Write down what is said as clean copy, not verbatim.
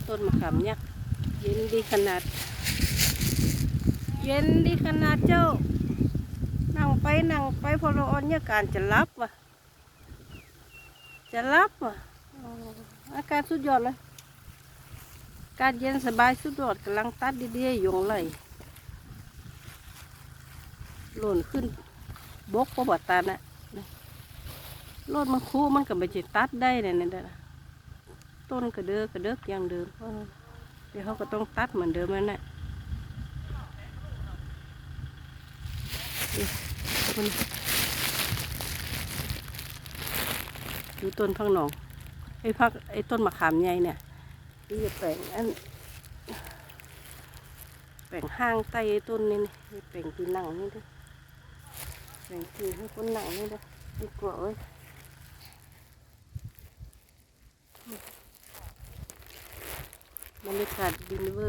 ต้นมะขามยักษ์เย็นดีขนาดเย็นดีขนาดเจ้านั่งไปพอเราอ่อนเนี่ยการจะรับว่ะอาการสุดยอดเลยการเย็นสบายสุดยอดกำลังตัดดีๆอยู่เลยหล่นขึ้นบกก็บดตาน่ะรถมันคู่มันก็ไม่จะตัดได้เนี่ยต้นกระเดกอย่างเดิมเดี๋ยวเขาก็ต้องตัดเหมือนเดิมนั่นแหละดูต้นพักหนองไอ้ต้นมะขามใหญ่เนี่ยที่จะแปลงแปลงห้างใต้ต้นนี่แปลงที่นั่งนี่ด้วยแปลงที่ให้คนนั่งนี่ด้วยดีกว่าบรรยากาศดีเวอร์